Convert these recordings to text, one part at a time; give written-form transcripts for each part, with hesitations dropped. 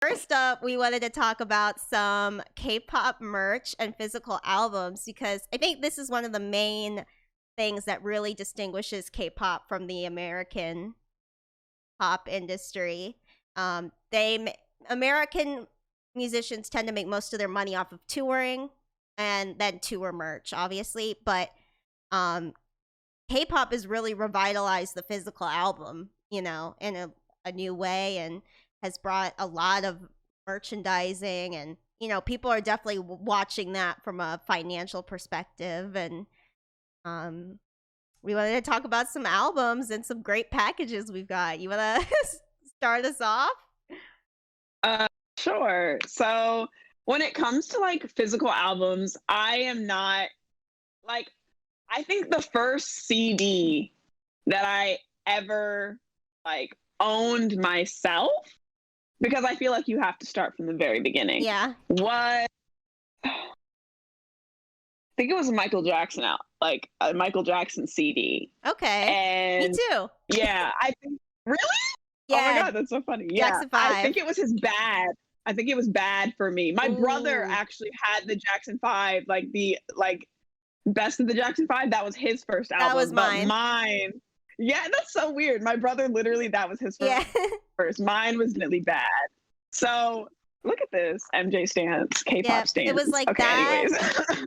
First up, we wanted to talk about some K-pop merch and physical albums because I think this is one of the main things that really distinguishes K-pop from the American pop industry. American musicians tend to make most of their money off of touring and then tour merch, obviously. But K-pop has really revitalized the physical album, in a new way, and has brought a lot of merchandising, and people are definitely watching that from a financial perspective. And we wanted to talk about some albums and some great packages we've got. You want to start us off? Sure. So when it comes to like physical albums, I am not like, I think the first CD that I ever like owned myself, because I feel like you have to start from the very beginning. Yeah. What? I think it was Michael Jackson like a Michael Jackson CD. Okay. And me too. Yeah, I think really? Yeah. Oh my God, that's so funny. Jackson Yeah. 5. I think it was his bad. I think it was bad for me. My brother actually had the Jackson 5, like the best of the Jackson 5. That was his first album. That was mine. But mine. Yeah, that's so weird. My brother literally, that was his first. Mine was really bad. So look at this. MJ stance, K-pop stance. It was like okay, that. Anyways.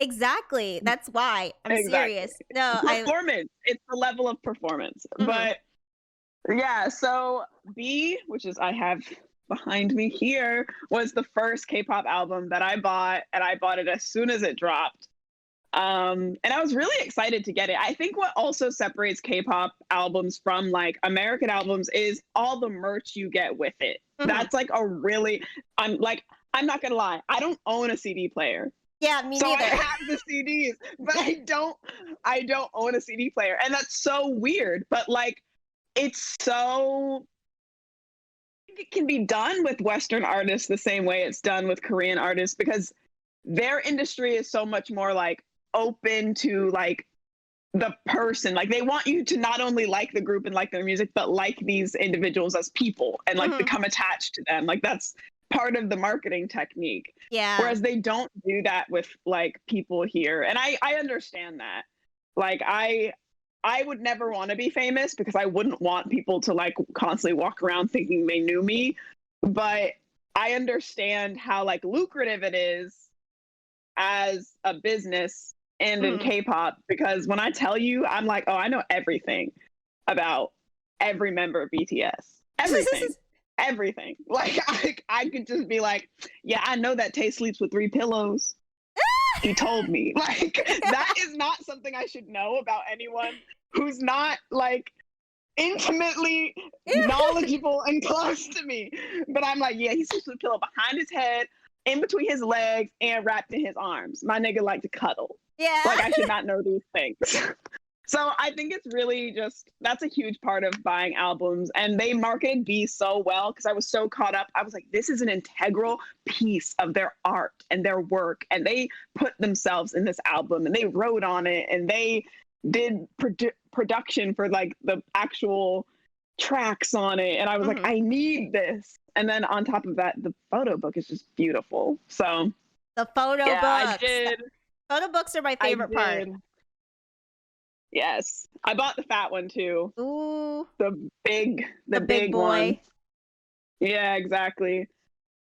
Exactly. That's why. I'm serious. No, performance. It's the level of performance. Mm-hmm. But yeah, so B, which is I have behind me here, was the first K-pop album that I bought, and I bought it as soon as it dropped. And I was really excited to get it. I think what also separates K-pop albums from like American albums is all the merch you get with it. Mm-hmm. That's like I'm not gonna lie, I don't own a CD player. Yeah, me so neither. I have the CDs, but I don't own a CD player. And that's so weird. But like, it's so, it can be done with Western artists the same way it's done with Korean artists, because their industry is so much more like open to like the person. Like they want you to not only like the group and like their music, but like these individuals as people and like become attached to them. Like that's part of the marketing technique. Yeah. Whereas they don't do that with like people here. And I understand that. Like I would never want to be famous because I wouldn't want people to like constantly walk around thinking they knew me. But I understand how like lucrative it is as a business and in K-pop, because when I tell you, I'm like, oh, I know everything about every member of BTS. Everything. Everything. Like I could just be like, yeah, I know that Tay sleeps with 3 pillows. He told me. Like that is not something I should know about anyone who's not like intimately knowledgeable and close to me. But I'm like, yeah, he sleeps with a pillow behind his head, in between his legs, and wrapped in his arms. My nigga like to cuddle. Yeah. Like I should not know these things. So I think it's really just, that's a huge part of buying albums. And they marketed B so well because I was so caught up. I was like, this is an integral piece of their art and their work. And they put themselves in this album and they wrote on it and they did production for like the actual tracks on it. And I was like, I need this. And then on top of that, the photo book is just beautiful. So the photo books. I did. Photo books are my favorite part. Yes, I bought the fat one too. Ooh, the big boy one. Yeah, exactly.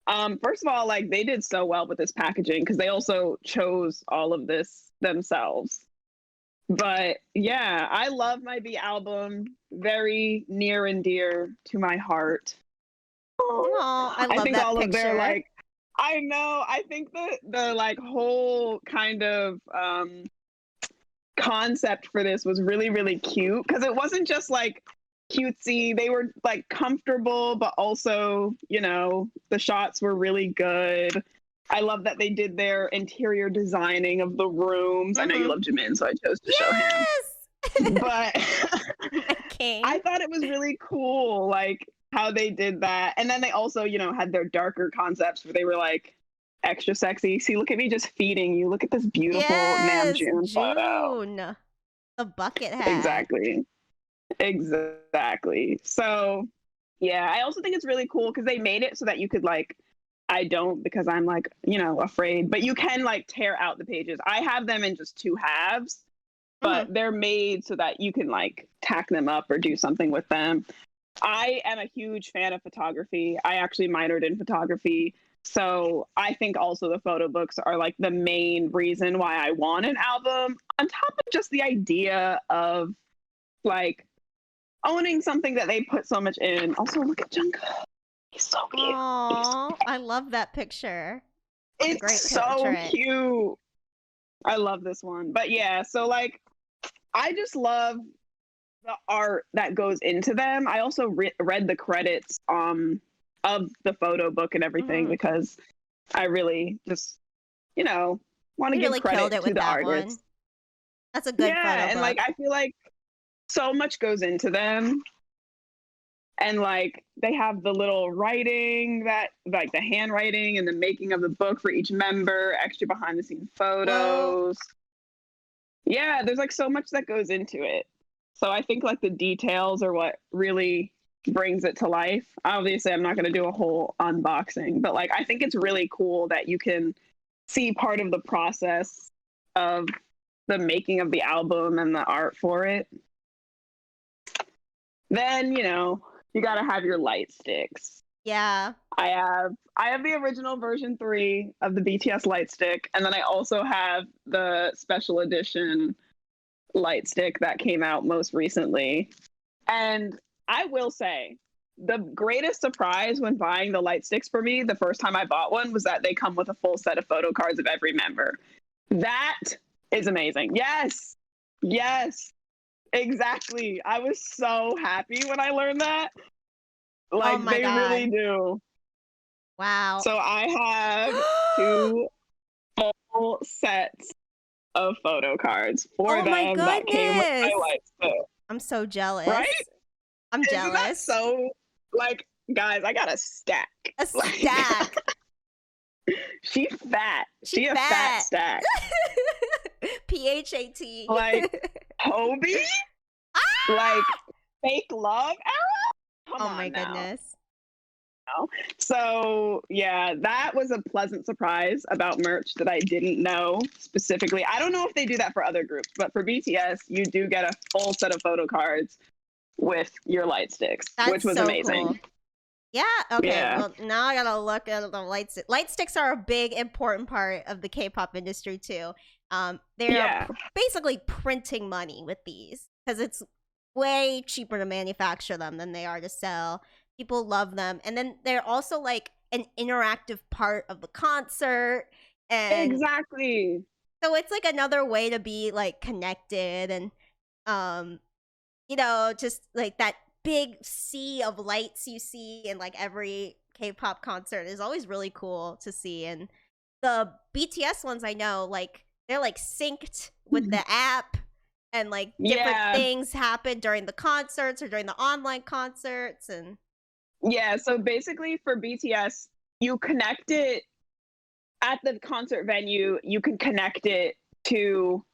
First of all, like they did so well with this packaging because they also chose all of this themselves. But yeah, I love my B album. Very near and dear to my heart. Oh, I love think that all picture. Of their like, I know. I think the like whole kind of concept for this was really, really cute because it wasn't just like cutesy. They were like comfortable, but also, you know, the shots were really good. I love that they did their interior designing of the rooms. I know you love Jimin, so I chose to show him. But I thought it was really cool, like how they did that. And then they also, you know, had their darker concepts where they were like extra sexy. See, look at me just feeding you. Look at this beautiful Namjoon photo. The bucket hat. Exactly. So Yeah, I also think it's really cool because they made it so that you could like, I don't because I'm like, afraid, but you can like tear out the pages. I have them in just two halves, but Mhm. they're made so that you can like tack them up or do something with them. I am a huge fan of photography. I actually minored in photography. So I think also the photo books are like the main reason why I want an album, on top of just the idea of like owning something that they put so much in. Also, look at Jungkook. He's so cute. Aw, I love that picture. It's a great It's so portrait. cute. I love this one. But yeah, so like I just love the art that goes into them. I also read the credits of the photo book and everything Mhm. because I really just, you know, want to They give really killed credit it to with the that one. artists. That's a good photo Yeah, and like book. I feel like so much goes into them, and like they have the little writing that like the handwriting and the making of the book for each member, extra behind the scenes Whoa. photos. Yeah, there's like so much that goes into it. So I think like the details are what really brings it to life. Obviously, I'm not going to do a whole unboxing, but like I think it's really cool that you can see part of the process of the making of the album and the art for it. Then, you got to have your light sticks. Yeah. I have the original version 3 of the BTS light stick, and then I also have the special edition light stick that came out most recently. And I will say, the greatest surprise when buying the light sticks for me the first time I bought one was that they come with a full set of photo cards of every member. That is amazing. Yes. Yes. Exactly. I was so happy when I learned that. Oh Like my they really god. do. Wow. So I have 2 full sets of photo cards for Oh my them that came with my goodness. light stick. I'm so Right? jealous. I'm Isn't that jealous. so like guys, I got a stack. A Like stack. she fat. She She a fat fat. stack. PHAT. Like Hobie? Like fake love era? Come Oh my on now. goodness. So yeah, that was a pleasant surprise about merch that I didn't know specifically. I don't know if they do that for other groups, but for BTS, you do get a full set of photo cards with your light sticks, which That's was so amazing. cool. Yeah, okay. Yeah. Well, now I gotta look at the light sticks. Light sticks are a big, important part of the K-pop industry too. They're Yeah. basically printing money with these because it's way cheaper to manufacture them than they are to sell. People love them, and then they're also like an interactive part of the concert, and Exactly. so it's like another way to be like connected and um just like that big sea of lights you see in like every K-pop concert is always really cool to see. And the BTS ones I know, like they're like synced with the app and like different Yeah. things happen during the concerts or during the online concerts and Yeah. So basically for BTS, you connect it at the concert venue, you can connect it to,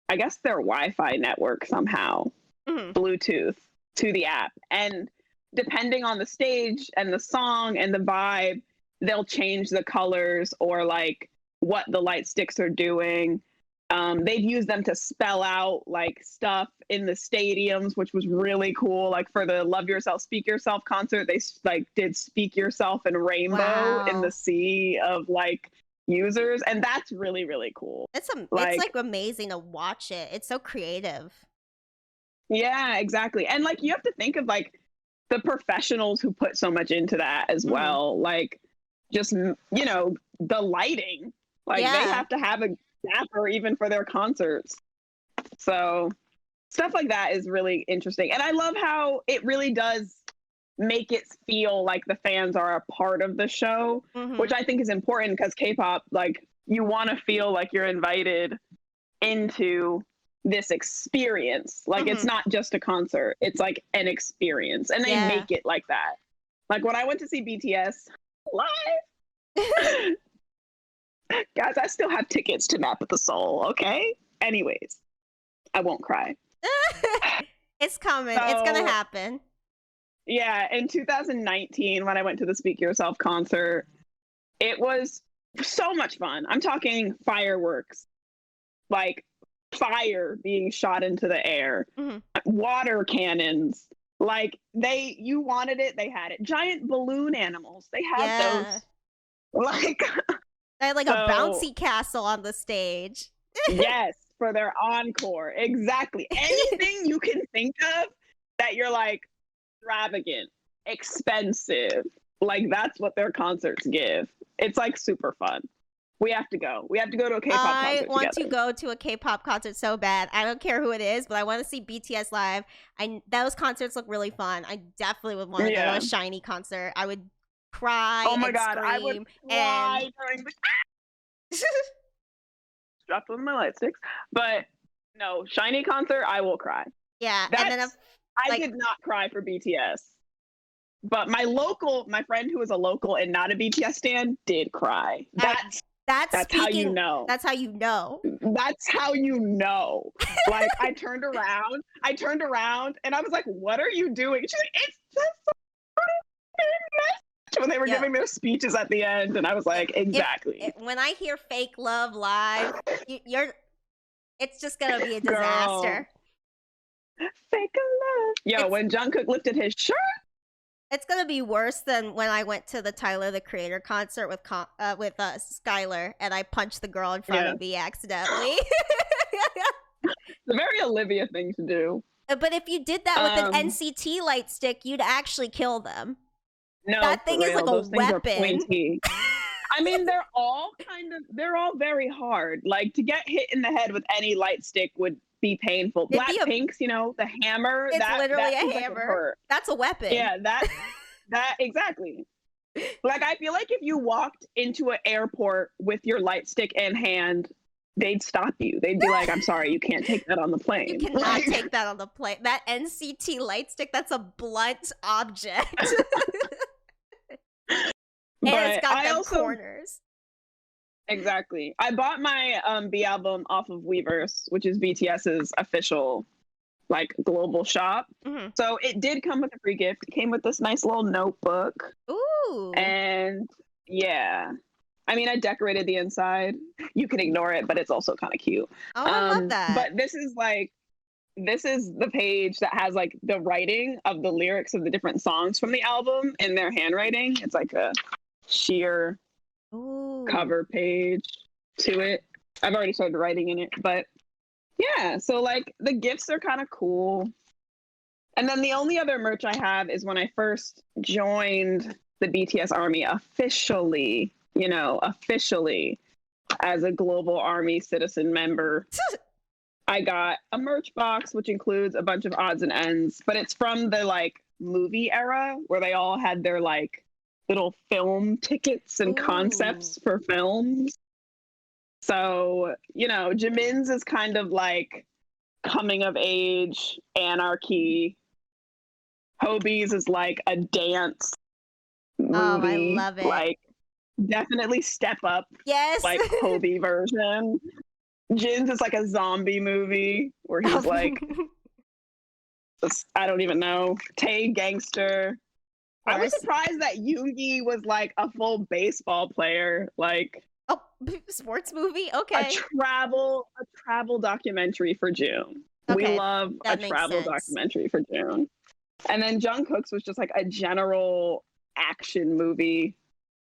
I guess, their Wi-Fi network somehow, mhm. Bluetooth to the app. And depending on the stage and the song and the vibe, they'll change the colors or like what the light sticks are doing. They've used them to spell out like stuff in the stadiums, which was really cool. Like for the Love Yourself, Speak Yourself concert, they like did Speak Yourself in rainbow in the Wow. sea of like users, and that's really really cool. It's Like like amazing to watch it. It's so creative. yeah, exactly. And like you have to think of like the professionals who put so much into that as Mhm. well. Like just the lighting. Like they Yeah. have to have a gaffer even for their concerts. So stuff like that is really interesting. And I love how it really does make it feel like the fans are a part of the show, which Mhm. I think is important because K-pop, like you want to feel like you're invited into this experience. Like it's Mhm. not just a concert, it's like an experience. And they Yeah. make it like that. Like when I went to see BTS live, guys, I still have tickets to Map of the Soul, okay? Anyways, I won't cry. It's coming. It's gonna So happen. Yeah, in 2019, when I went to the Speak Yourself concert, it was so much fun. I'm talking fireworks, like fire being shot into the air, Mhm. water cannons. Like you wanted it, they had it. Giant balloon animals, they had Yeah. those. Like, They had like a so bouncy castle on the stage. yes, for their encore. Exactly. Anything you can think of that you're like extravagant, expensive. Like that's what their concerts give. It's like super fun. We have to go. We have to go to a K-pop I concert want to together. go to a K-pop concert so bad. I don't care who it is, but I want to see BTS live. Those concerts look really fun. I definitely would want to go to Yeah. a SHINee concert. I would cry Oh my and god, I would scream and cry during the dropped one of my light sticks. But no, SHINee concert, I will cry. yeah, and then That's I like did not cry for BTS. But my friend who was a local and not a BTS stan did cry. That's how you know. That's how you know. That's how you know. Like I turned around and I was like, what are you doing? She's like, it's just when they were giving their speeches at the end, and I was like, exactly. When I hear fake love live, it's just gonna be a disaster. Girl. Fake love. Yo, when Jungkook lifted his shirt, it's gonna be worse than when I went to the Tyler the Creator concert with Skylar, and I punched the girl in front of me accidentally. It's a very Olivia thing to do. But if you did that with an NCT light stick, you'd actually kill them. No, that thing is like a weapon. I mean, they're all very hard. Like to get hit in the head with any light stick would be painful. Blackpink's, the hammer. It's literally a hammer. Like that's a weapon. Yeah, that exactly. Like I feel like if you walked into an airport with your light stick in hand, they'd stop you. They'd be like, "I'm sorry, you can't take that on the plane. You cannot take that on the plane. That NCT light stick, that's a blunt object." And it's got them corners. Exactly. I bought my B album off of Weverse, which is BTS's official like global shop. Mm-hmm. So it did come with a free gift. It came with this nice little notebook. Ooh. And yeah. I mean, I decorated the inside. You can ignore it, but it's also kind of cute. Oh, I love that. But this is the page that has like the writing of the lyrics of the different songs from the album in their handwriting. It's like a sheer cover page to it. I've already started writing in it, but yeah, so like the gifts are kind of cool. And then the only other merch I have is when I first joined the BTS army officially, as a global army citizen member. I got a merch box, which includes a bunch of odds and ends, but it's from the like movie era where they all had their like little film tickets and concepts for films. So, Jimin's is kind of like coming of age, anarchy. Hobie's is like a dance movie. Oh, I love it. Like, definitely step up. Yes. Like Hobie version. Jin's is like a zombie movie where he's like, I don't even know, Tay gangster. I was surprised that Yoongi was like a full baseball player. Like, oh, sports movie? Okay. A travel documentary for June. Okay, we love a travel documentary for June. And then Jungkook's was just like a general action movie.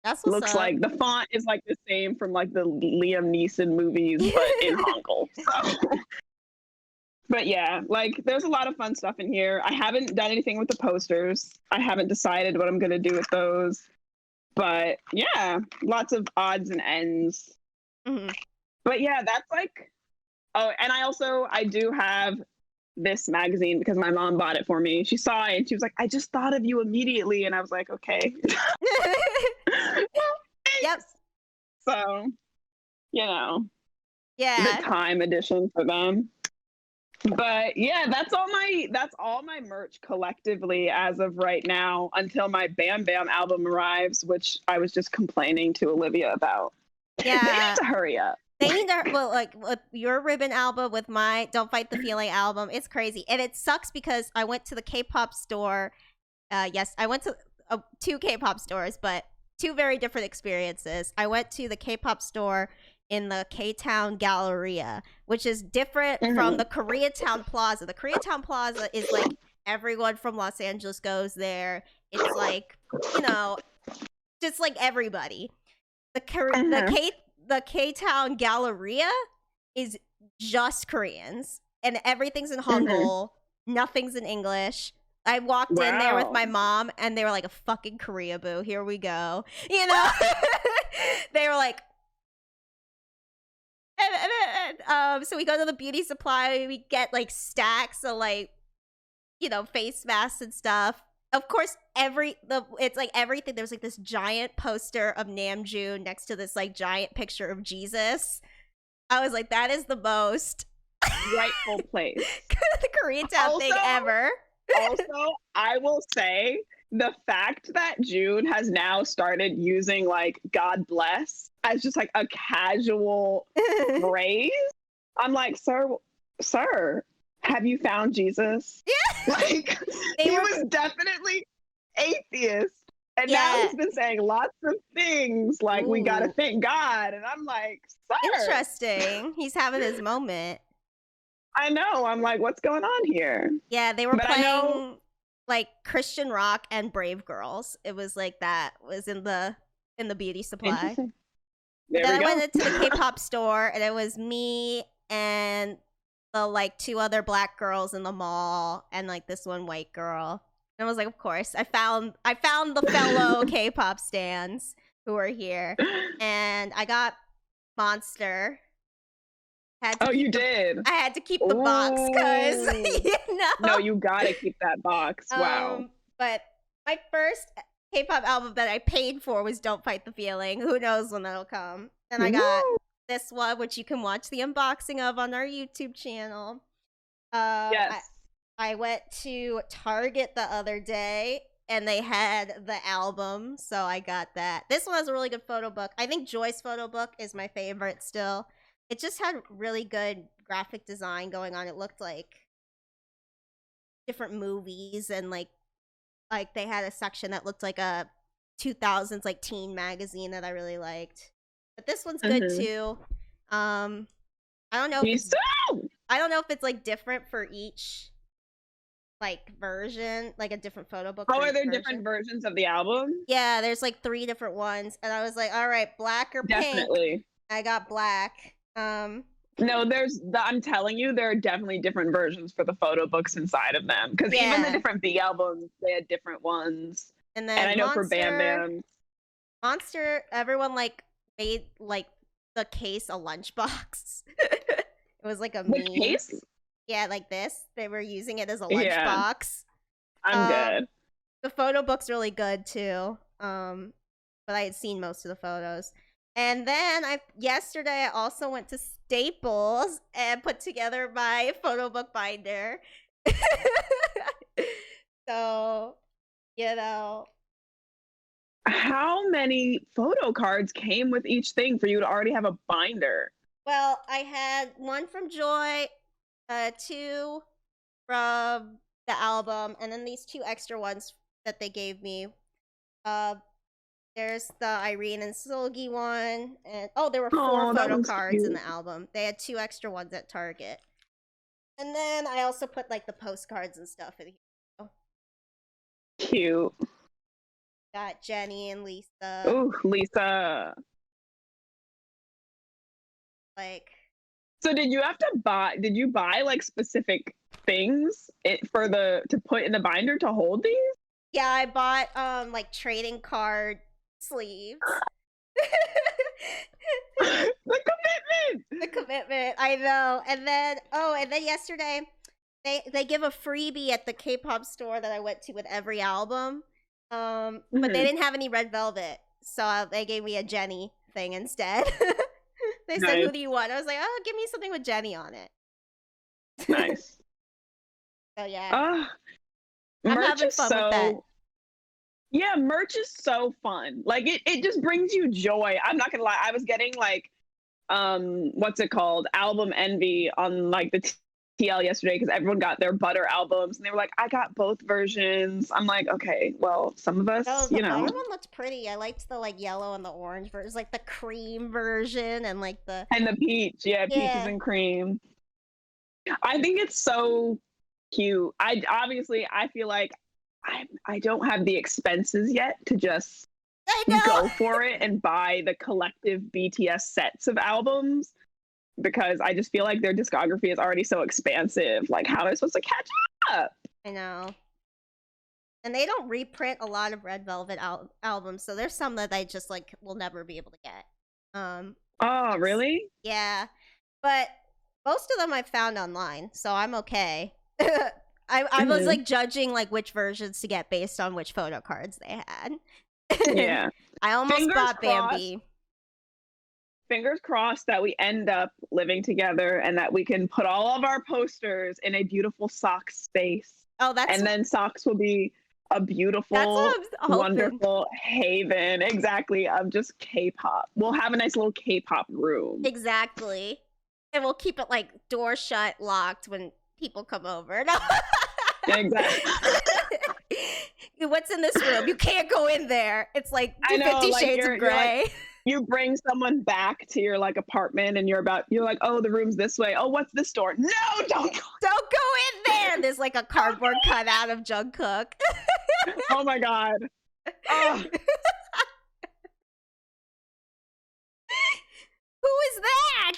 That's what's Looks like the font is like the same from like the Liam Neeson movies, but in Hangul. So. But yeah, like there's a lot of fun stuff in here. I haven't done anything with the posters. I haven't decided what I'm gonna do with those. But yeah, lots of odds and ends. Mm-hmm. But yeah, that's like, oh, and I do have this magazine because my mom bought it for me. She saw it and she was like, I just thought of you immediately. And I was like, okay. Yep. So, yeah, the time edition for them. But yeah, that's all my merch collectively as of right now until my Bam Bam album arrives, which I was just complaining to Olivia about. Yeah. They need to hurry up. They need to, well, like with your Ribbon album, with my Don't Fight the Feeling album, it's crazy. And it sucks because I went to the K-pop store Yes, I went to two K-pop stores, but two very different experiences. I went to the K-pop store in the K-Town Galleria, which is different from the Koreatown Plaza. The Koreatown Plaza is like everyone from Los Angeles goes there. It's like, you know, just like everybody. The K-Town Galleria is just Koreans, and everything's in Hangul. Nothing's in English. I walked in there with my mom, and they were like, "A fucking Korea boo, here we go." You know, they were like, so we go to the beauty supply. We get like stacks of like, face masks and stuff. Of course, it's like everything. There's like this giant poster of Namjoon next to this like giant picture of Jesus. I was like, that is the most rightful place. the Koreatown thing ever. Also, I will say the fact that June has now started using like God bless as just like a casual phrase. I'm like, sir, have you found Jesus? Yeah. Like he was definitely atheist. And now he's been saying lots of things like, we gotta thank God. And I'm like, sir. Interesting. He's having his moment. I know. I'm like, what's going on here? Yeah, they were playing like Christian rock and Brave Girls. It was like that was in the beauty supply. Then I went into the K-pop store, and it was me and the like two other black girls in the mall, and like this one white girl. And I was like, of course, I found the fellow K-pop stans who are here, and I got Monster. You did? I had to keep the box because No, you gotta keep that box. Wow. But my first K-pop album that I paid for was "Don't Fight the Feeling." Who knows when that'll come? And I got this one, which you can watch the unboxing of on our YouTube channel. Yes. I went to Target the other day, and they had the album, so I got that. This one has a really good photo book. I think Joy's photo book is my favorite still. It just had really good graphic design going on. It looked like different movies, and like they had a section that looked like a 2000s like teen magazine that I really liked. But this one's good too. I don't know. I don't know if it's like different for each like version, like a different photo book. Oh, are there different versions of the album? Yeah, there's like 3 different ones, and I was like, all right, black or pink. Definitely. I got black. No, I'm telling you, there are definitely different versions for the photo books inside of them. Because even the different B albums, they had different ones. And I know for Bam Bam. Monster, everyone like made like the case a lunchbox. It was like a meme. Case? Yeah, like this. They were using it as a lunchbox. I'm good. The photo book's really good too. But I had seen most of the photos. And then yesterday I also went to Staples and put together my photo book binder. So, how many photo cards came with each thing for you to already have a binder? Well, I had one from Joy, 2 from the album, and then these 2 extra ones that they gave me. There's the Irene and Solgi one, and there were 4 photo cards in the album. They had 2 extra ones at Target, and then I also put like the postcards and stuff in here. Cute. Got Jenny and Lisa. Oh, Lisa. Like, so did you buy like specific things to put in the binder to hold these? Yeah, I bought like trading card sleeves. The commitment, I know. And then yesterday they give a freebie at the K-pop store that I went to with every album, but they didn't have any Red Velvet, so they gave me a Jenny thing instead. They said, who do you want? I was like, oh, give me something with Jenny on it. Nice. So yeah, I'm having fun with that. Yeah, merch is so fun. Like it just brings you joy. I'm not gonna lie. I was getting like, what's it called? Album envy on like the TL yesterday because everyone got their Butter albums and they were like, I got both versions. I'm like, okay, well, some of Oh, us, the butter one looked pretty. I liked the like yellow and the orange version, like the cream version and like the and the peach, peaches and cream. I think it's so cute. I feel like I don't have the expenses yet to just go for it and buy the collective BTS sets of albums because I just feel like their discography is already so expansive. Like, how am I supposed to catch up? I know. And they don't reprint a lot of Red Velvet albums, so there's some that I just like will never be able to get. Oh, really? Yeah, but most of them I found online, so I'm okay. I was like judging like which versions to get based on which photo cards they had. Yeah. I almost bought Bambi. Fingers crossed that we end up living together and that we can put all of our posters in a beautiful SOCS space. Oh, and then SOCS will be a beautiful, wonderful haven, exactly, of just K-pop. We'll have a nice little K-pop room. Exactly. And we'll keep it like door shut, locked when people come over. No. Exactly. What's in this room? You can't go in there. It's like 50 Shades of Grey. You bring someone back to your like apartment and you're like, oh, the room's this way. Oh, what's this door? No, don't go in there. And there's like a cardboard cutout of Jungkook. Oh my god. Oh. Who is that?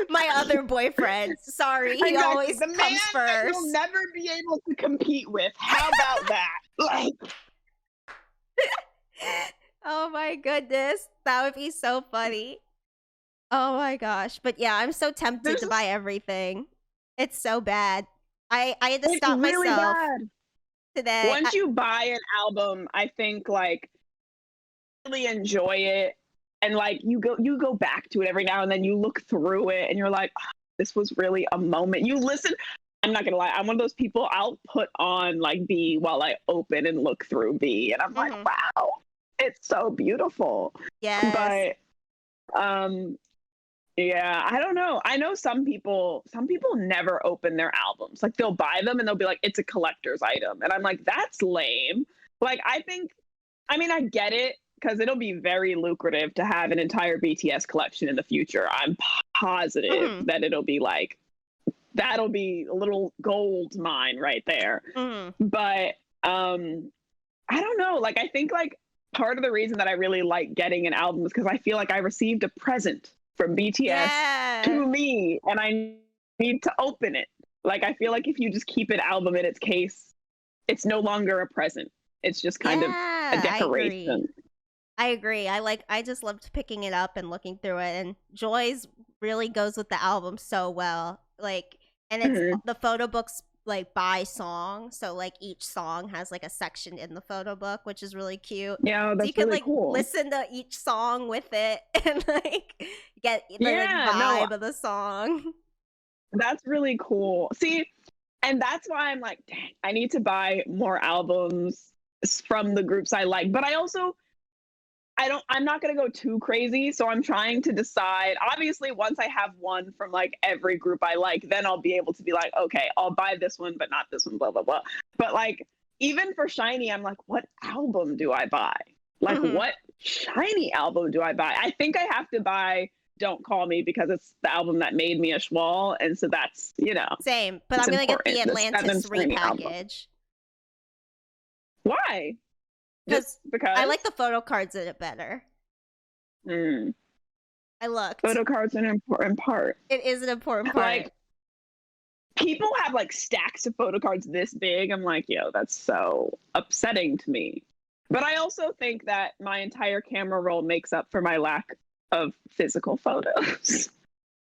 My other boyfriend. Sorry, he always comes first. That you'll never be able to compete with. How about that? Like. Oh my goodness. That would be so funny. Oh my gosh. But yeah, I'm so tempted to buy everything. It's so bad. I had to stop myself today. Once you buy an album, I think like really enjoy it. And like you go back to it every now and then, you look through it and you're like, oh, this was really a moment. You listen. I'm not gonna lie, I'm one of those people, I'll put on like B while I open and look through B. And I'm like, wow. It's so beautiful. Yes. But yeah, I don't know. I know some people never open their albums. Like they'll buy them and they'll be like, it's a collector's item. And I'm like, that's lame. Like I get it because it'll be very lucrative to have an entire BTS collection in the future. I'm positive that it'll be like, that'll be a little gold mine right there. But I don't know. Like I think like part of the reason that I really like getting an album is because I feel like I received a present from BTS to me and I need to open it. Like, I feel like if you just keep an album in its case, it's no longer a present. It's just kind of a decoration. I agree. I just loved picking it up and looking through it, and Joy's really goes with the album so well. Like, and it's the photo books like by song, so like each song has like a section in the photo book, which is really cute. Yeah, that's so you can really like cool. listen to each song with it and like get the vibe of the song. That's really cool. See, and that's why I'm like, dang, I need to buy more albums from the groups I like. But I'm not going to go too crazy. So I'm trying to decide. Obviously, once I have one from like every group I like, then I'll be able to be like, okay, I'll buy this one, but not this one, blah, blah, blah. But like, even for SHINee, I'm like, what album do I buy? Like, what SHINee album do I buy? I think I have to buy Don't Call Me because it's the album that made me a schwal. And so that's, Same. But I'm going to get the Atlantis repackage. Why? Because I like the photo cards in it better. I looked. Photo cards are an important part. It is an important part. Like, people have like stacks of photo cards this big. I'm like, yo, that's so upsetting to me. But I also think that my entire camera roll makes up for my lack of physical photos.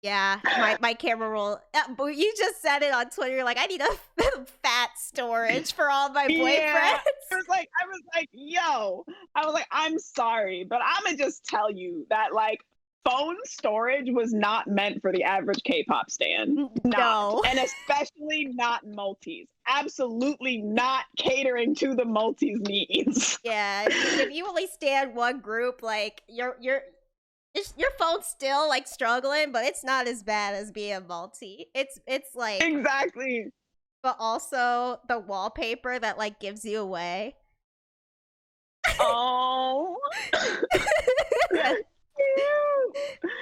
Yeah, my camera roll. But you just said it on Twitter. You're like, I need a fat storage for all my boyfriends. Yeah, I was like, yo, I'm sorry, but I'm gonna just tell you that like phone storage was not meant for the average K-pop stan. No, and especially not multis. Absolutely not catering to the multis needs. Yeah, if you only stand one group, like you're Your phone's still like struggling, but it's not as bad as being multi. It's like, Exactly. but also the wallpaper that like gives you away. Oh.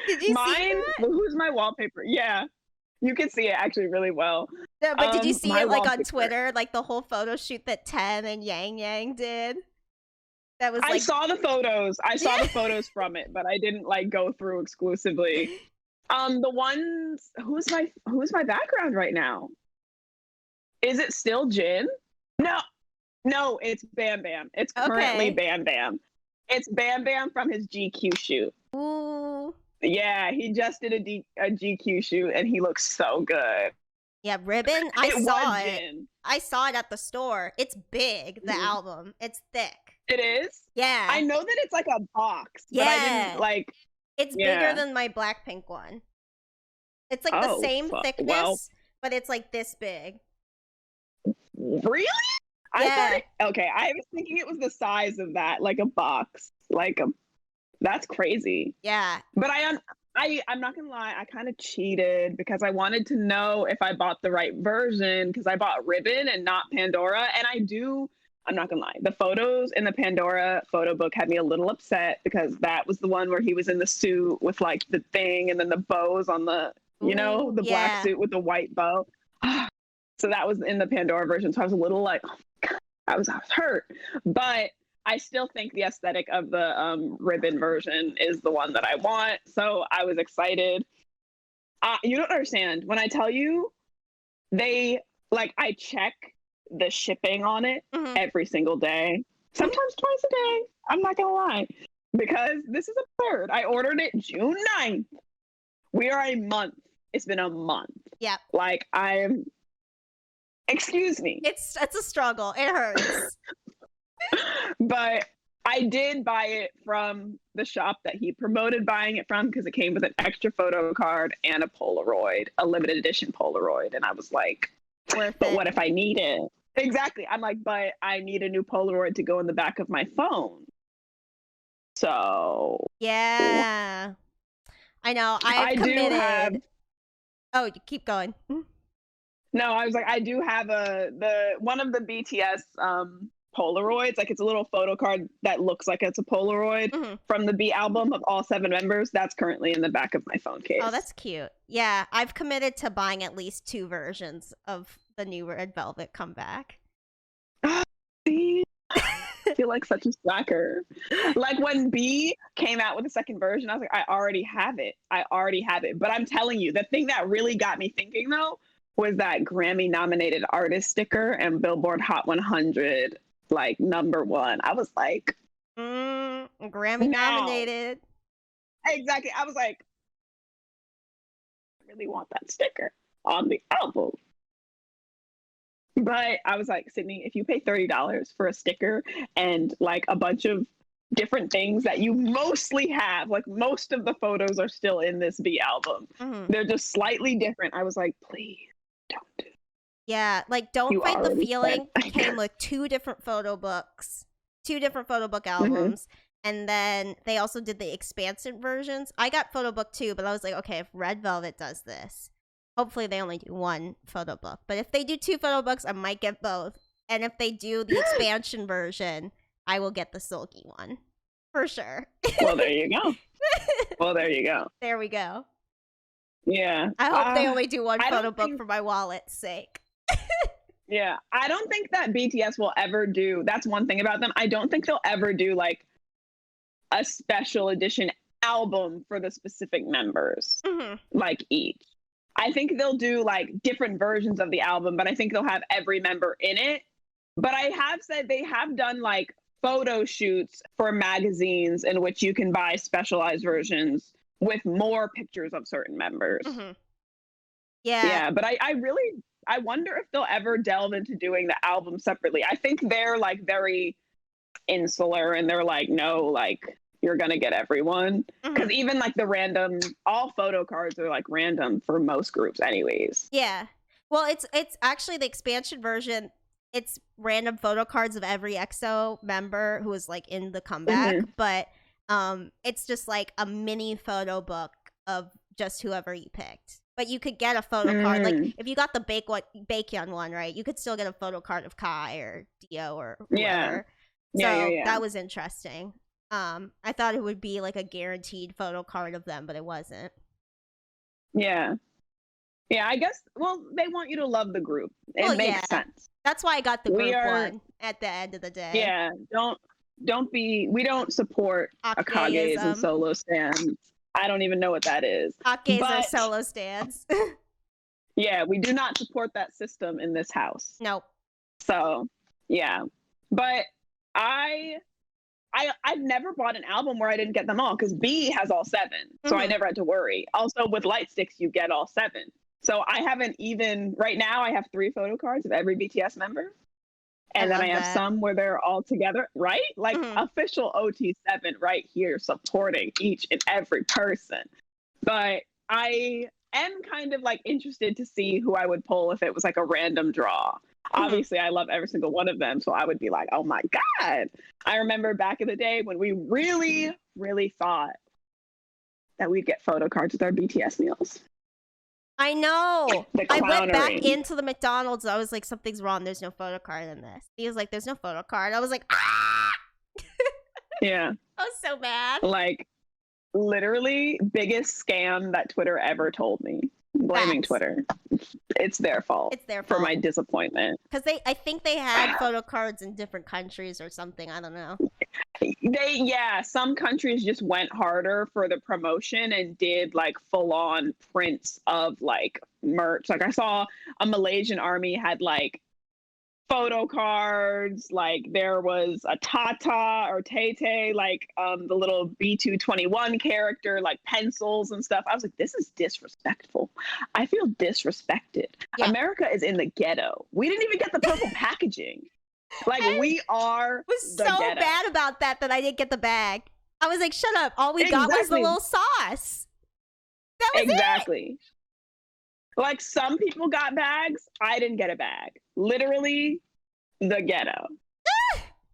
Did you see Mine, that? who's my wallpaper? Yeah. You can see it actually really well. No, but did you see My it like on wallpaper. Twitter, like the whole photo shoot that Ten and Yang Yang did? That was I like, saw the photos. I saw the photos from it, but I didn't like go through exclusively. The ones who's my background right now? Is it still Jin? No, it's Bam Bam. It's currently okay. Bam Bam. It's Bam Bam from his GQ shoot. Ooh. Yeah, he just did a GQ shoot and he looks so good. Yeah, Ribbon. I It saw was it. Jin. I saw it at the store. It's big, the Mhm. album. It's thick. It is? Yeah. I know that it's like a box, but I didn't Yeah. like. It's Yeah. bigger than my Blackpink one. It's like the Oh, same thickness, well, but it's like this big. really? I Yeah. thought okay, I was thinking it was the size of that, like a box. That's crazy. Yeah. But I'm not gonna lie, I kind of cheated because I wanted to know if I bought the right version because I bought Ribbon and not Pandora. And I'm not gonna lie, the photos in the Pandora photo book had me a little upset because that was the one where he was in the suit with like the thing and then the bows on the, Ooh, the yeah. black suit with the white bow. So that was in the Pandora version. So I was a little like, oh my God, I was hurt. But I still think the aesthetic of the Ribbon version is the one that I want. So I was excited. You don't understand. When I tell you, I check the shipping on it every single day, sometimes twice a day. I'm not going to lie. Because this is absurd. I ordered it June 9th. We are a month. It's been a month. Yep. Excuse me. It's a struggle. It hurts. But I did buy it from the shop that he promoted buying it from because it came with an extra photo card and a Polaroid, a limited edition Polaroid. And I was like, Worth but it. what if I need it? Exactly. I'm like, but I need a new Polaroid to go in the back of my phone. So. Yeah. I know. I've committed. Oh, you keep going. No, I was like, I do have one of the BTS Polaroids. Like it's a little photo card that looks like it's a Polaroid from the B album of all 7 members. That's currently in the back of my phone case. Oh, that's cute. Yeah, I've committed to buying at least 2 versions of the new Red Velvet comeback. See? I feel like such a slacker. Like when B came out with the second version, I was like, I already have it. But I'm telling you, the thing that really got me thinking though was that Grammy nominated artist sticker and Billboard Hot 100 like #1. I was like, Grammy nominated. Exactly. I was like, I really want that sticker on the album. But I was like, Sydney, if you pay $30 for a sticker and like a bunch of different things that you mostly have, like most of the photos are still in this B album. They're just slightly different. I was like, please don't do it. Yeah, like Don't Fight the Feeling came with 2 different photo books, 2 different photo book albums. And then they also did the expansive versions. I got photo book 2, but I was like, okay, if Red Velvet does this, hopefully they only do 1 photo book. But if they do 2 photo books, I might get both. And if they do the expansion version, I will get the Sulky one. For sure. Well, there you go. There we go. Yeah. I hope they only do 1 photo book for my wallet's sake. Yeah. I don't think that BTS will ever do, that's one thing about them. I don't think they'll ever do like a special edition album for the specific members, like each. I think they'll do like different versions of the album, but I think they'll have every member in it. But I have said they have done like photo shoots for magazines in which you can buy specialized versions with more pictures of certain members. Yeah, but I wonder if they'll ever delve into doing the album separately. I think they're like very insular and they're like, no, like you're gonna get everyone, because even like the random, all photo cards are like random for most groups anyways. Yeah, well, it's actually the expansion version. It's random photo cards of every EXO member who is like in the comeback, but It's just like a mini photo book of just whoever you picked. But you could get a photo card. Like, if you got the Baekhyun one, right, you could still get a photo card of Kai or Dio or whoever. So that was interesting. I thought it would be like a guaranteed photo card of them, but it wasn't. Yeah, I guess. Well, they want you to love the group. It makes sense. That's why I got the group one at the end of the day. Yeah, we don't support Akages and solo stands. I don't even know what that is. Akages are solo stands. Yeah, we do not support that system in this house. Nope. So, yeah. But I've never bought an album where I didn't get them all, because B has all 7. So I never had to worry. Also, with Light Sticks, you get all 7. So I haven't even, right now I have 3 photo cards of every BTS member. And then I have some where they're all together, right? Like official OT7 right here supporting each and every person. But I am kind of like interested to see who I would pull if it was like a random draw. Obviously, I love every single one of them. So I would be like, oh my God. I remember back in the day when we really, really thought that we'd get photo cards with our BTS meals. I know. I went back into the McDonald's. I was like, something's wrong. There's no photo card in this. He was like, there's no photo card. I was like, ah! Yeah. I was so mad. Like, literally, biggest scam that Twitter ever told me. Blaming Twitter. It's their fault. It's their fault. For my disappointment. Because I think they had photo cards in different countries or something. I don't know. Some countries just went harder for the promotion and did like full on prints of like merch. Like I saw a Malaysian army had like photo cards, like there was a Tata or Tay, like the little B221 character, like pencils and stuff. I was like, this is disrespectful. I feel disrespected. Yeah. America is in the ghetto. We didn't even get the purple packaging. Like, we are was so ghetto. Bad about that I didn't get the bag. I was like, shut up. All we got was the little sauce. That was it. Like, some people got bags. I didn't get a bag. Literally, the ghetto.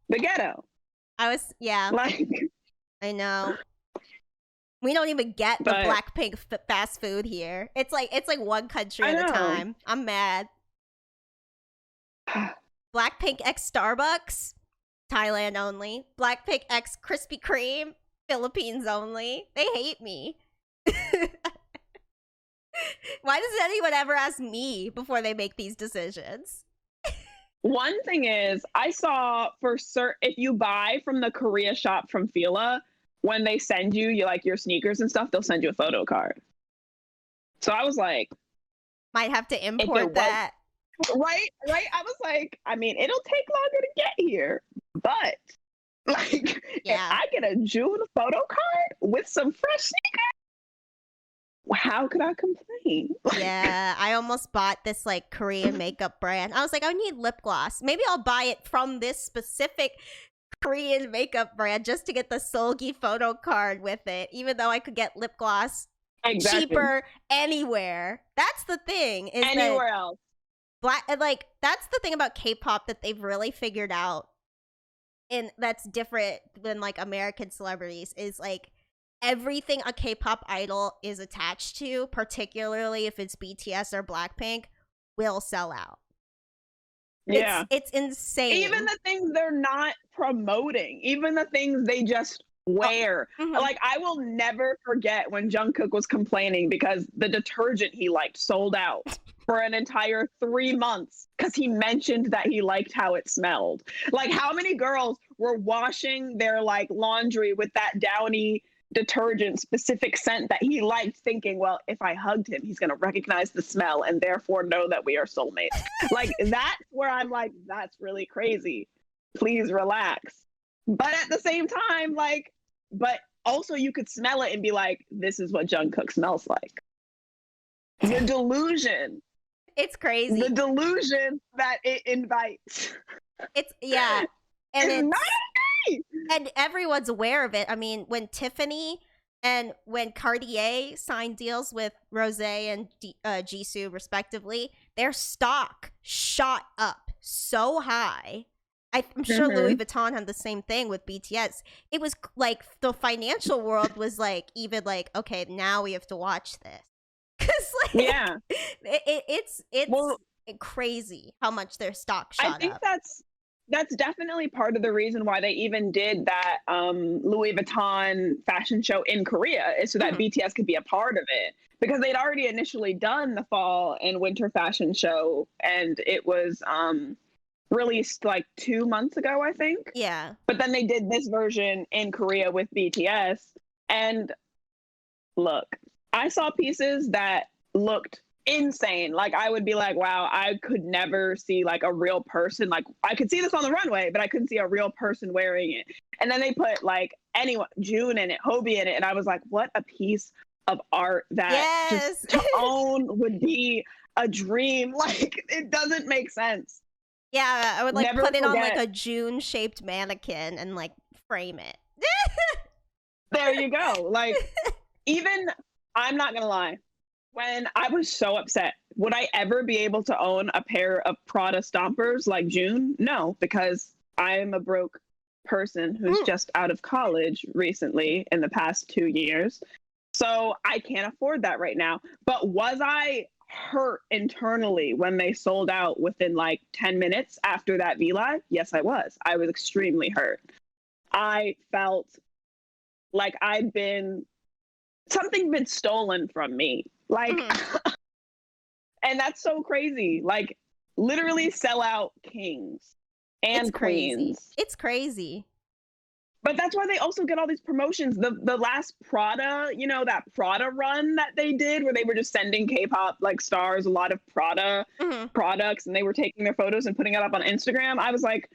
The ghetto. Like, I know. We don't even get the Blackpink fast food here. It's like one country at a time. I'm mad. Blackpink X Starbucks, Thailand only. Blackpink X Krispy Kreme, Philippines only. They hate me. Why does anyone ever ask me before they make these decisions? One thing is, I saw for certain, if you buy from the Korea shop from Fila, when they send you like your sneakers and stuff, they'll send you a photo card. So I was like, might have to import that. Right. I was like, I mean, it'll take longer to get here, but like, if I get a June photo card with some fresh sneakers, how could I complain? Yeah, I almost bought this like Korean makeup brand. I was like, I need lip gloss. Maybe I'll buy it from this specific Korean makeup brand just to get the Seulgi photo card with it, even though I could get lip gloss cheaper anywhere. That's the thing. Is anywhere else. That's the thing about K-pop that they've really figured out, and that's different than like American celebrities, is like everything a K-pop idol is attached to, particularly if it's BTS or Blackpink, will sell out. Yeah. It's insane. Even the things they're not promoting, even the things they just wear. Like, I will never forget when Jungkook was complaining because the detergent he liked sold out for an entire 3 months because he mentioned that he liked how it smelled. Like, how many girls were washing their like laundry with that Downy detergent specific scent that he liked, thinking, well, if I hugged him, he's gonna recognize the smell and therefore know that we are soulmates. Like, that's where I'm like, that's really crazy. Please relax. But at the same time, like, but also you could smell it and be like, this is what Jungkook smells like. The delusion. It's crazy. The delusion that it invites. And it's not okay. And everyone's aware of it. I mean, when Tiffany and when Cartier signed deals with Rosé and Jisoo respectively, their stock shot up so high I'm sure Louis Mhm. Vuitton had the same thing with BTS. It was like the financial world was like, even like, okay, now we have to watch this. Because like Yeah. it's Well, crazy how much their stock I shot think up. that's definitely part of the reason why they even did that Louis Vuitton fashion show in Korea, is so that Mhm. BTS could be a part of it, because they'd already initially done the fall and winter fashion show, and it was released like 2 months ago, I think. Yeah. But then they did this version in Korea with BTS, and look, I saw pieces that looked insane. Like, I would be like, wow, I could never see like a real person. Like, I could see this on the runway, but I couldn't see a real person wearing it. And then they put like anyone, June in it, Hobie in it, and I was like, what a piece of art that just Yes. to own would be a dream. Like, it doesn't make sense. Yeah, I would like Never put it on like forget. a June shaped mannequin and like frame it. There you go. Like, even, I'm not gonna lie, when I was so upset, would I ever be able to own a pair of Prada stompers like June? No, because I am a broke person who's Mm. just out of college recently in the past 2 years. So I can't afford that right now. But was I hurt internally when they sold out within like 10 minutes after that V Live? Yes, I was. I was extremely hurt. I felt like something been stolen from me. Like, Mhm. and that's so crazy. Like, literally sell out kings It's and crazy. queens. It's crazy. But that's why they also get all these promotions. The last Prada, that Prada run that they did, where they were just sending K-pop like stars a lot of Prada Mhm. products, and they were taking their photos and putting it up on Instagram. I was like,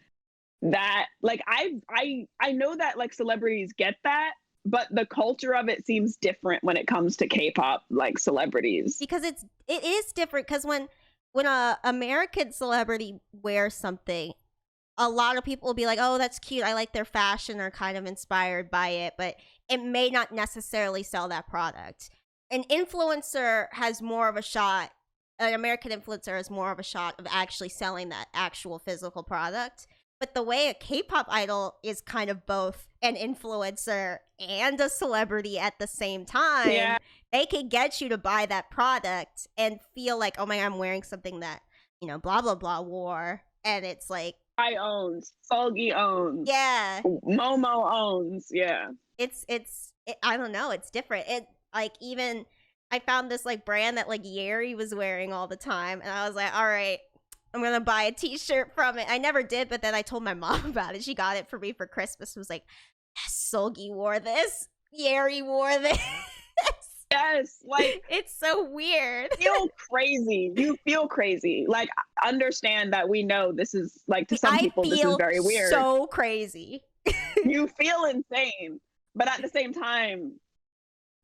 that, like, I know that like celebrities get that, but the culture of it seems different when it comes to K-pop like celebrities. Because it is different because when a American celebrity wears something, a lot of people will be like, "Oh, that's cute. I like their fashion," or kind of inspired by it, but it may not necessarily sell that product. An influencer has more of a shot. An American influencer has more of a shot of actually selling that actual physical product. But the way a K-pop idol is kind of both an influencer and a celebrity at the same Yeah, time, they can get you to buy that product and feel like, "Oh my God, I'm wearing something that, blah blah blah wore." And it's like, I owns, Sulgi owns, yeah, Momo owns. Yeah. I don't know, it's different. It like even I found this like brand that like Yeri was wearing all the time, and I was like, all right, I'm gonna buy a T-shirt from it. I never did, but then I told my mom about it. She got it for me for Christmas. Was like, yes, Solgi wore this, Yeri wore this. Yes, like, It's so weird. feel crazy. You feel crazy. Like, understand that we know this is like, to some I people this is feel very weird. so crazy. You feel insane, but at the same time,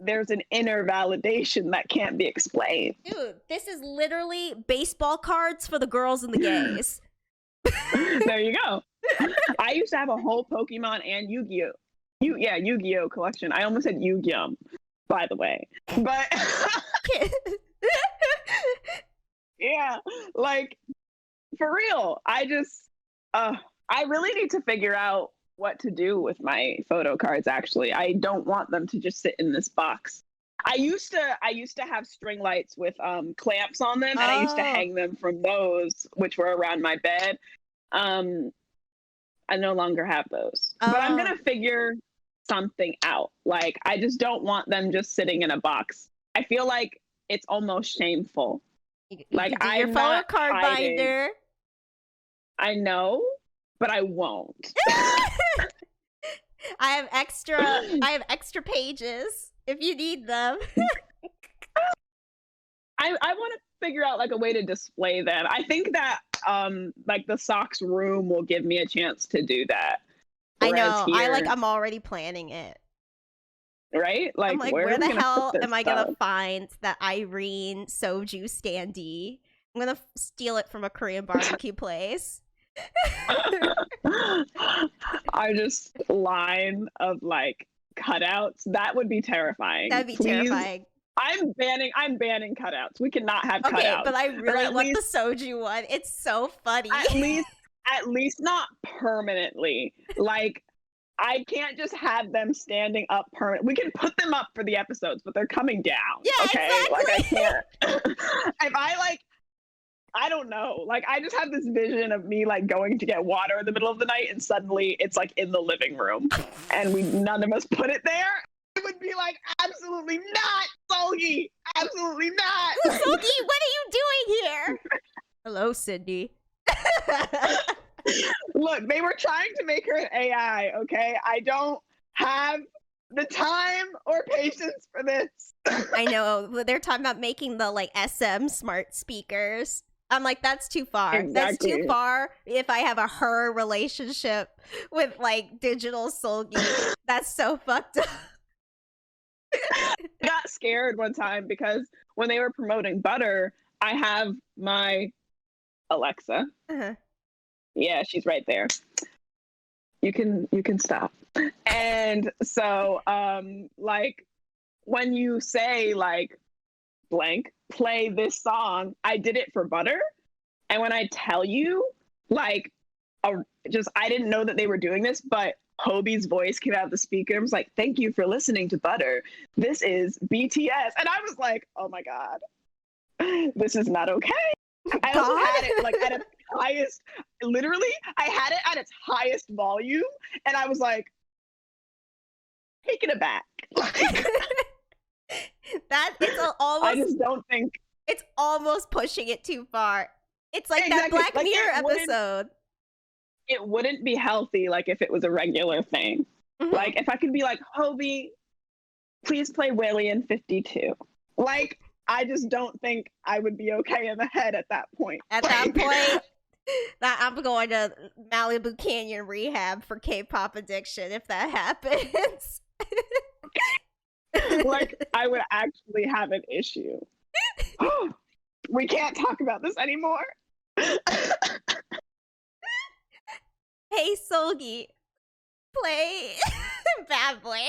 there's an inner validation that can't be explained. Dude, this is literally baseball cards for the girls and the gays. There you go. I used to have a whole Pokemon and Yu-Gi-Oh. Yu-Gi-Oh collection. I almost said Yu-Gi-Oh, by the way. But yeah, like, for real. I really need to figure out what to do with my photo cards, actually. I don't want them to just sit in this box. I used to have string lights with clamps on them, and I used to Oh. hang them from those, which were around my bed. Um I no longer have those. But I'm Oh. gonna figure something out. Like, I just don't want them just sitting in a box. I feel like it's almost shameful. You Like, can do your I'm photo not card hiding. binder. I know, but I won't. I have extra pages if you need them. I want to figure out like a way to display them. I think that like the SOCS room will give me a chance to do that. I Whereas know. here, I'm already planning it. right? I'm Like, like, where where are we the gonna put hell this am I stuff? gonna find that Irene soju standee? I'm gonna steal it from a Korean barbecue place. I just line of like cutouts. That would be terrifying. That'd be Please, terrifying. I'm banning cutouts. We cannot have Okay, cutouts. but I Or really at want the least soju one. It's so funny. at least At least not permanently. Like, I can't just have them standing up permanent. We can put them up for the episodes, but they're coming down. Yeah, okay, exactly. like I can't. If I like, I don't know. Like, I just have this vision of me like going to get water in the middle of the night, and suddenly it's like in the living room, and none of us put it there. I would be like, absolutely not, Solgi. Absolutely not. Solgi, what are you doing here? Hello, Sydney. Look, they were trying to make her an AI, okay? I don't have the time or patience for this. I know. They're talking about making the like SM smart speakers. I'm like, that's too far. Exactly. That's too far if I have a her relationship with like digital Solgi. That's so fucked up. I got scared one time because when they were promoting Butter, I have my Alexa. Uh-huh. Yeah, she's right there. You can stop. And so like when you say like blank play this song, I did it for Butter, and when I tell you like just I didn't know that they were doing this, but Hobie's voice came out of the speaker and was like, "Thank you for listening to Butter. This is BTS." And I was like, "Oh my god, this is not okay." I also had it like at its highest, literally, I had it at its highest volume, and I was like, taking it back. Like, that it's almost. I just don't think it's almost pushing it too far. It's like exactly. that Black Like, Mirror episode. It wouldn't be healthy like if it was a regular thing. Mm-hmm. Like if I could be like, Hobie, please play William 52. Like, I just don't think I would be okay in the head at that point. At that point, that I'm going to Malibu Canyon rehab for K-pop addiction if that happens. Like, I would actually have an issue. We can't talk about this anymore. Hey, Solgi, play Bad Boy.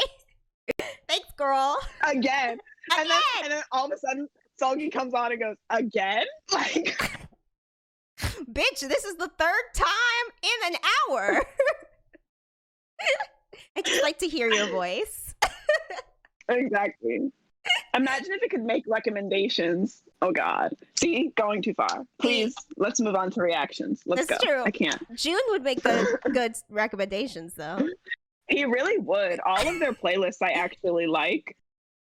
Thanks, girl. Again. And then all of a sudden, Solgi comes on and goes, again? Like, bitch, this is the third time in an hour. I just like to hear your voice. Exactly. Imagine if it could make recommendations. Oh God. See, going too far. Please, let's move on to reactions. Let's That's go. true. I can't. June would make good recommendations, though. He really would. All of their playlists I actually like.